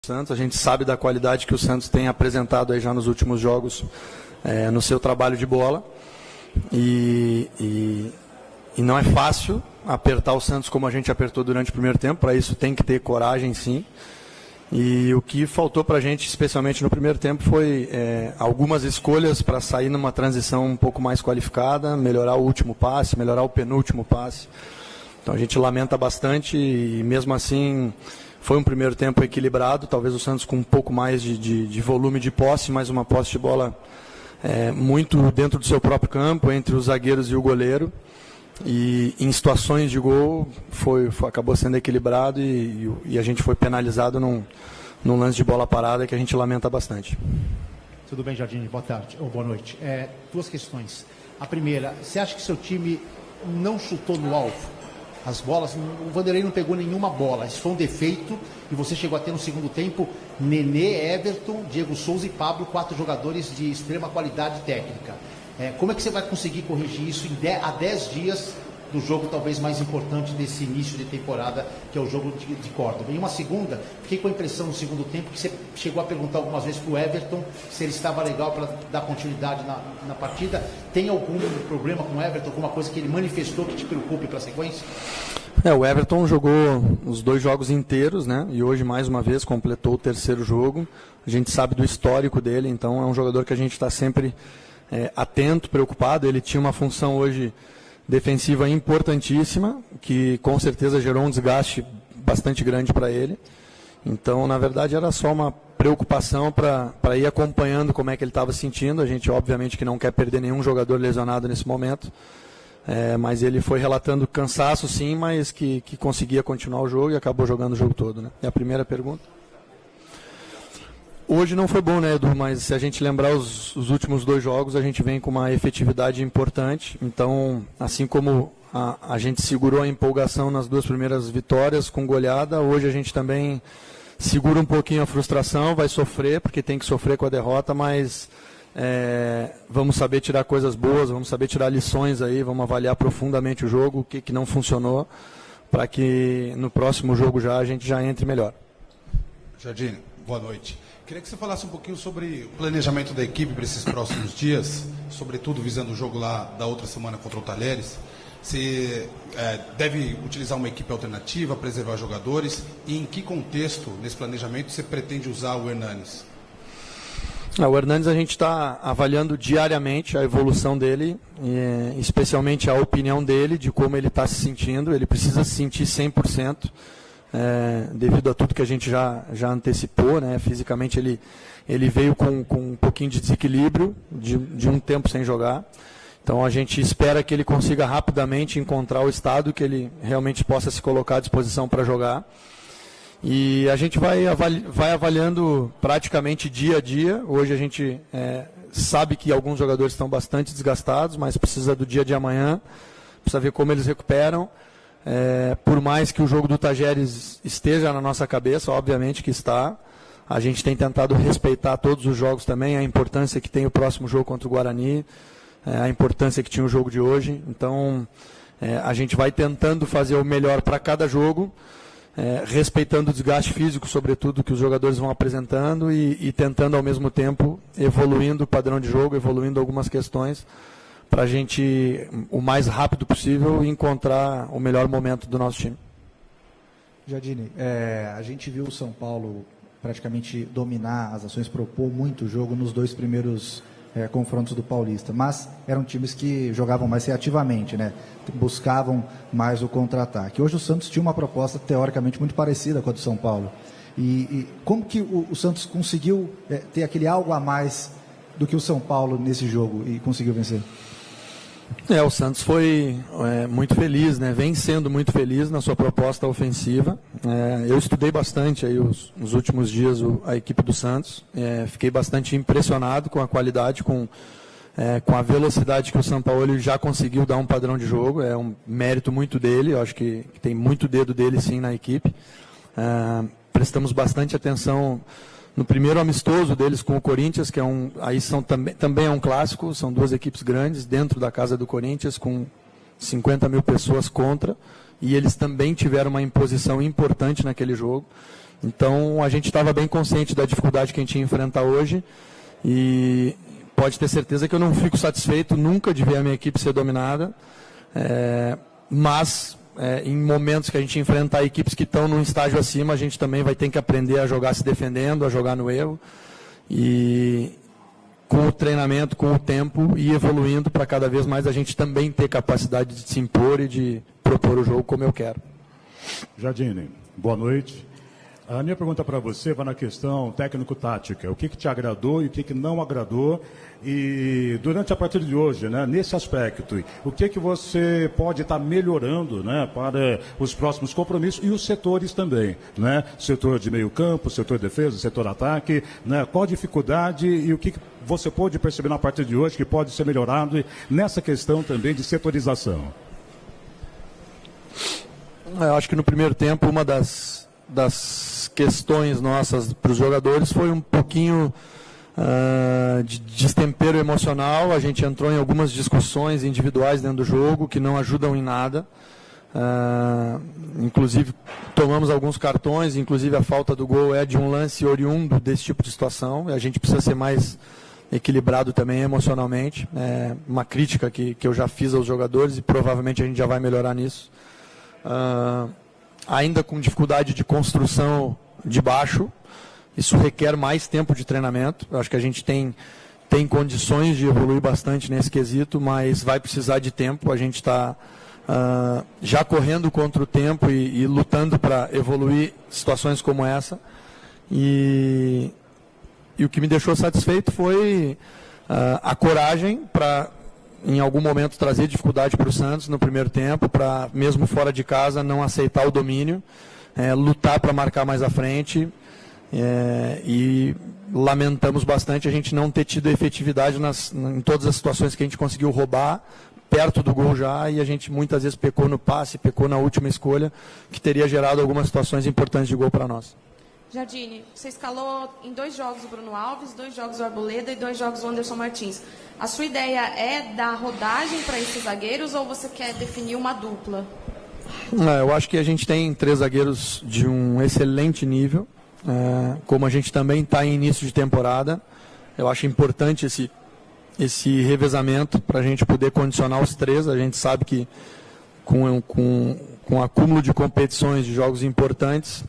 Santos, a gente sabe da qualidade que o Santos tem apresentado aí já nos últimos jogos no seu trabalho de bola e não é fácil apertar o Santos como a gente apertou durante o primeiro tempo. Para isso tem que ter coragem, sim. E o que faltou para a gente, especialmente no primeiro tempo, foi algumas escolhas para sair numa transição um pouco mais qualificada, melhorar o último passe, melhorar o penúltimo passe. Então a gente lamenta bastante e mesmo assim foi um primeiro tempo equilibrado, talvez o Santos com um pouco mais de volume de posse, mas uma posse de bola muito dentro do seu próprio campo, entre os zagueiros e o goleiro. E em situações de gol acabou sendo equilibrado e a gente foi penalizado num lance de bola parada que a gente lamenta bastante. Tudo bem, Jardine? Boa tarde ou boa noite. Duas questões. A primeira, você acha que seu time não chutou no alvo? As bolas, o Vanderlei não pegou nenhuma bola, isso foi um defeito e você chegou a ter no segundo tempo Nenê, Everton, Diego Souza e Pablo, 4 jogadores de extrema qualidade técnica. Como é que você vai conseguir corrigir isso a 10 dias do jogo talvez mais importante desse início de temporada, que é o jogo de Córdoba? E uma segunda, fiquei com a impressão no segundo tempo que você chegou a perguntar algumas vezes para o Everton se ele estava legal para dar continuidade na partida. Tem algum problema com o Everton, alguma coisa que ele manifestou que te preocupe para a sequência? O Everton jogou os 2 jogos inteiros, né? E hoje mais uma vez completou o 3º jogo. A gente sabe do histórico dele, então é um jogador que a gente está sempre atento, preocupado. Ele tinha uma função hoje defensiva importantíssima, que com certeza gerou um desgaste bastante grande para ele. Então, na verdade, era só uma preocupação para ir acompanhando como é que ele estava se sentindo. A gente, obviamente, que não quer perder nenhum jogador lesionado nesse momento, mas ele foi relatando cansaço, sim, mas que conseguia continuar o jogo e acabou jogando o jogo todo, né? E a primeira pergunta? Hoje não foi bom, né, Edu? Mas se a gente lembrar os últimos 2 jogos, a gente vem com uma efetividade importante. Então, assim como a gente segurou a empolgação nas 2 primeiras vitórias com goleada, hoje a gente também segura um pouquinho a frustração, vai sofrer, porque tem que sofrer com a derrota, mas vamos saber tirar coisas boas, vamos saber tirar lições aí, vamos avaliar profundamente o jogo, o que não funcionou, para que no próximo jogo a gente já entre melhor. Jardine, boa noite. Queria que você falasse um pouquinho sobre o planejamento da equipe para esses próximos dias, sobretudo visando o jogo lá da outra semana contra o Talheres. Se deve utilizar uma equipe alternativa, preservar jogadores, e em que contexto, nesse planejamento, você pretende usar o Hernanes? O Hernanes a gente está avaliando diariamente a evolução dele, especialmente a opinião dele, de como ele está se sentindo. Ele precisa se sentir 100%. Devido a tudo que a gente já antecipou, né? Fisicamente ele veio com um pouquinho de desequilíbrio de um tempo sem jogar. Então a gente espera que ele consiga rapidamente encontrar o estado que ele realmente possa se colocar à disposição para jogar. E a gente vai avaliando praticamente dia a dia. Hoje a gente sabe que alguns jogadores estão bastante desgastados, mas precisa do dia de amanhã, precisa ver como eles recuperam. Por mais que o jogo do Talheres esteja na nossa cabeça, obviamente que está, a gente tem tentado respeitar todos os jogos também, a importância que tem o próximo jogo contra o Guarani, a importância que tinha o jogo de hoje. Então, a gente vai tentando fazer o melhor para cada jogo, respeitando o desgaste físico, sobretudo, que os jogadores vão apresentando e tentando, ao mesmo tempo, evoluindo o padrão de jogo, evoluindo algumas questões, para a gente, o mais rápido possível, encontrar o melhor momento do nosso time. Jardine, a gente viu o São Paulo praticamente dominar as ações, propor muito jogo nos 2 primeiros confrontos do Paulista, mas eram times que jogavam mais reativamente, né? Buscavam mais o contra-ataque. Hoje o Santos tinha uma proposta teoricamente muito parecida com a do São Paulo. E como que o Santos conseguiu ter aquele algo a mais do que o São Paulo nesse jogo e conseguiu vencer? O Santos foi muito feliz, né? Vem sendo muito feliz na sua proposta ofensiva. Eu estudei bastante aí nos últimos dias a equipe do Santos. Fiquei bastante impressionado com a qualidade, com a velocidade que o São Paulo já conseguiu dar um padrão de jogo. É um mérito muito dele, eu acho que tem muito dedo dele sim na equipe. Prestamos bastante atenção no primeiro amistoso deles com o Corinthians, que também é um clássico, são 2 equipes grandes dentro da casa do Corinthians, com 50 mil pessoas contra, e eles também tiveram uma imposição importante naquele jogo. Então, a gente estava bem consciente da dificuldade que a gente ia enfrentar hoje e pode ter certeza que eu não fico satisfeito nunca de ver a minha equipe ser dominada, mas em momentos que a gente enfrenta equipes que estão num estágio acima, a gente também vai ter que aprender a jogar se defendendo, a jogar no erro e com o treinamento, com o tempo e evoluindo para cada vez mais a gente também ter capacidade de se impor e de propor o jogo como eu quero. Jardine, boa noite. A minha pergunta para você vai na questão técnico-tática. O que te agradou e o que não agradou? E durante a partida de hoje, né, nesse aspecto, o que você pode estar melhorando, né, para os próximos compromissos e os setores também, né? Setor de meio campo, setor de defesa, setor ataque, né? Qual a dificuldade e o que você pode perceber na partida de hoje que pode ser melhorado nessa questão também de setorização? Eu acho que no primeiro tempo uma das questões nossas para os jogadores foi um pouquinho de destempero emocional. A gente entrou em algumas discussões individuais dentro do jogo que não ajudam em nada. Inclusive tomamos alguns cartões, inclusive a falta do gol é de um lance oriundo desse tipo de situação. A gente precisa ser mais equilibrado também emocionalmente. É uma crítica que eu já fiz aos jogadores e provavelmente a gente já vai melhorar nisso. Ainda com dificuldade de construção de baixo, isso requer mais tempo de treinamento. Eu acho que a gente tem condições de evoluir bastante nesse quesito, mas vai precisar de tempo. A gente está já correndo contra o tempo e lutando para evoluir situações como essa. E o que me deixou satisfeito foi a coragem para, em algum momento, trazer dificuldade para o Santos no primeiro tempo, para, mesmo fora de casa, não aceitar o domínio, lutar para marcar mais à frente. E lamentamos bastante a gente não ter tido efetividade em todas as situações que a gente conseguiu roubar, perto do gol já, e a gente muitas vezes pecou no passe, pecou na última escolha, que teria gerado algumas situações importantes de gol para nós. Jardine, você escalou em 2 jogos o Bruno Alves, 2 jogos o Arboleda e 2 jogos o Anderson Martins. A sua ideia é dar rodagem para esses zagueiros ou você quer definir uma dupla? Eu acho que a gente tem 3 zagueiros de um excelente nível. Como a gente também está em início de temporada, eu acho importante esse revezamento para a gente poder condicionar os 3. A gente sabe que com acúmulo de competições, de jogos importantes,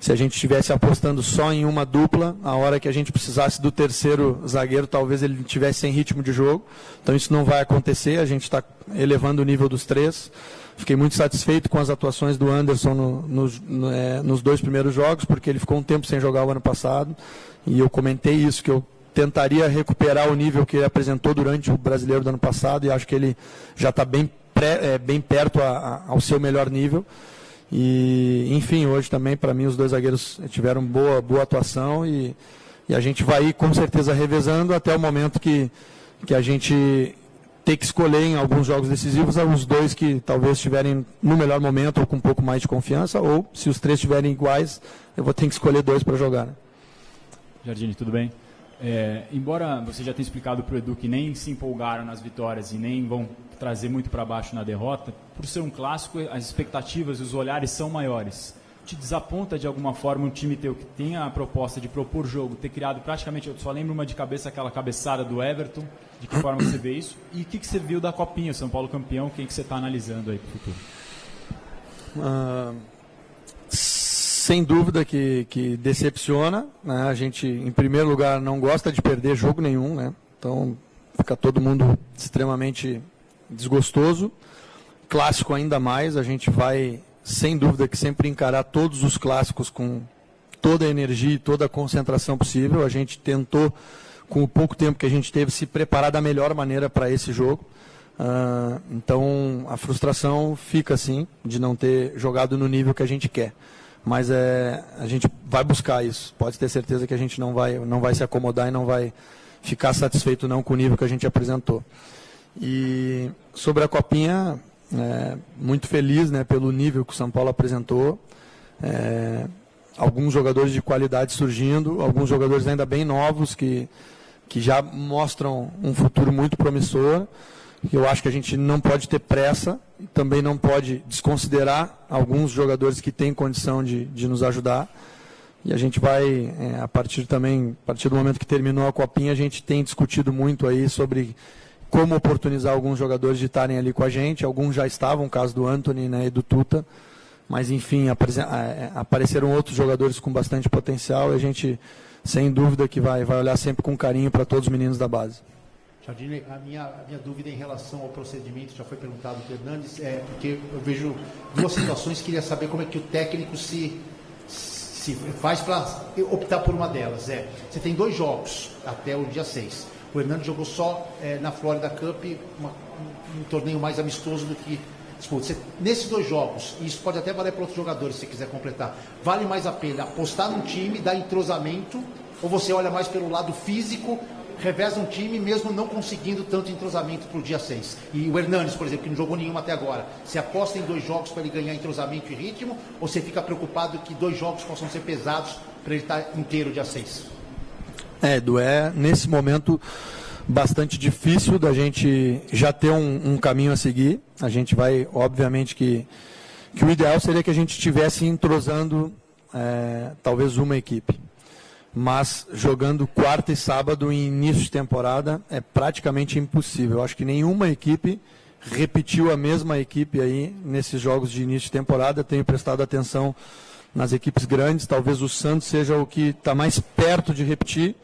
se a gente estivesse apostando só em uma dupla, a hora que a gente precisasse do terceiro zagueiro, talvez ele estivesse sem ritmo de jogo. Então isso não vai acontecer, a gente está elevando o nível dos 3. Fiquei muito satisfeito com as atuações do Anderson nos 2 primeiros jogos, porque ele ficou um tempo sem jogar o ano passado. E eu comentei isso, que eu tentaria recuperar o nível que ele apresentou durante o Brasileiro do ano passado, e acho que ele já está bem perto ao seu melhor nível. E, enfim, hoje também, para mim, os 2 zagueiros tiveram boa atuação e a gente vai ir, com certeza, revezando até o momento que a gente ter que escolher em alguns jogos decisivos os 2 que talvez estiverem no melhor momento ou com um pouco mais de confiança, ou se os 3 estiverem iguais, eu vou ter que escolher 2 para jogar. Né? Jardine, tudo bem? Embora você já tenha explicado para o Edu que nem se empolgaram nas vitórias e nem vão trazer muito para baixo na derrota, por ser um clássico, as expectativas e os olhares são maiores. Te desaponta de alguma forma um time teu que tem a proposta de propor jogo, ter criado praticamente, eu só lembro uma de cabeça, aquela cabeçada do Everton, de que forma você vê isso? E o que você viu da Copinha, São Paulo campeão, quem que você está analisando aí para o futuro? Sem dúvida que decepciona, né? A gente, em primeiro lugar, não gosta de perder jogo nenhum, né? Então fica todo mundo extremamente desgostoso. Clássico ainda mais, a gente vai, sem dúvida, que sempre encarar todos os clássicos com toda a energia e toda a concentração possível. A gente tentou, com o pouco tempo que a gente teve, se preparar da melhor maneira para esse jogo. Então a frustração fica assim, de não ter jogado no nível que a gente quer. Mas a gente vai buscar isso. Pode ter certeza que a gente não vai se acomodar e não vai ficar satisfeito não com o nível que a gente apresentou. E sobre a Copinha, muito feliz, né, pelo nível que o São Paulo apresentou. Alguns jogadores de qualidade surgindo, alguns jogadores ainda bem novos que já mostram um futuro muito promissor. Eu acho que a gente não pode ter pressa, também não pode desconsiderar alguns jogadores que têm condição de nos ajudar, E a gente vai, a partir do momento que terminou a Copinha, a gente tem discutido muito aí sobre como oportunizar alguns jogadores de estarem ali com a gente. Alguns já estavam, o caso do Anthony, né, e do Tuta. Mas, enfim, apareceram outros jogadores com bastante potencial e a gente, sem dúvida, que vai olhar sempre com carinho para todos os meninos da base. Jardine, a minha dúvida em relação ao procedimento, já foi perguntado do Hernandes, porque eu vejo duas situações, queria saber como é que o técnico se faz para optar por uma delas. Você tem 2 jogos até o dia 6. O Hernandes jogou só na Florida Cup, um torneio mais amistoso do que disputa. Nesses 2 jogos, e isso pode até valer para outros jogadores, se você quiser completar, vale mais a pena apostar num time, dar entrosamento, ou você olha mais pelo lado físico, reveza um time mesmo não conseguindo tanto entrosamento para o dia 6. E o Hernandes, por exemplo, que não jogou nenhuma até agora, você aposta em 2 jogos para ele ganhar entrosamento e ritmo, ou você fica preocupado que 2 jogos possam ser pesados para ele estar inteiro dia 6? Edu, nesse momento bastante difícil da gente já ter um caminho a seguir. A gente vai, obviamente, que o ideal seria que a gente estivesse entrosando talvez uma equipe. Mas jogando quarta e sábado em início de temporada é praticamente impossível. Eu acho que nenhuma equipe repetiu a mesma equipe aí nesses jogos de início de temporada. Tenho prestado atenção nas equipes grandes. Talvez o Santos seja o que está mais perto de repetir.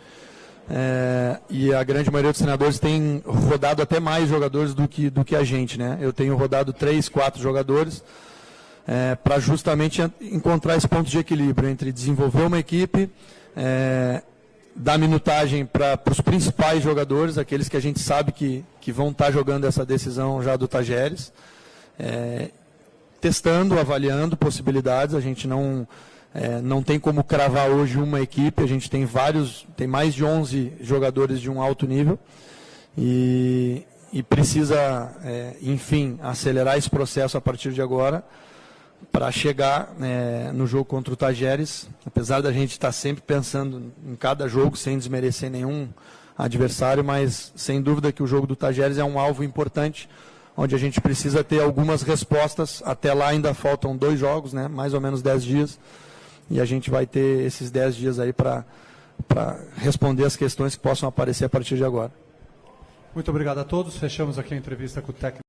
E a grande maioria dos treinadores tem rodado até mais jogadores do que a gente, né? Eu tenho rodado 3, 4 jogadores para justamente encontrar esse ponto de equilíbrio entre desenvolver uma equipe, dar minutagem para os principais jogadores, aqueles que a gente sabe que vão estar jogando essa decisão já do Tajeres, testando, avaliando possibilidades. A gente não tem como cravar hoje uma equipe, a gente tem mais de 11 jogadores de um alto nível e precisa, enfim, acelerar esse processo a partir de agora para chegar no jogo contra o Tajeres, apesar da gente estar sempre pensando em cada jogo, sem desmerecer nenhum adversário, mas sem dúvida que o jogo do Tajeres é um alvo importante, onde a gente precisa ter algumas respostas. Até lá ainda faltam 2 jogos, né, mais ou menos 10 dias, e a gente vai ter esses 10 dias aí para responder as questões que possam aparecer a partir de agora. Muito obrigado a todos. Fechamos aqui a entrevista com o técnico.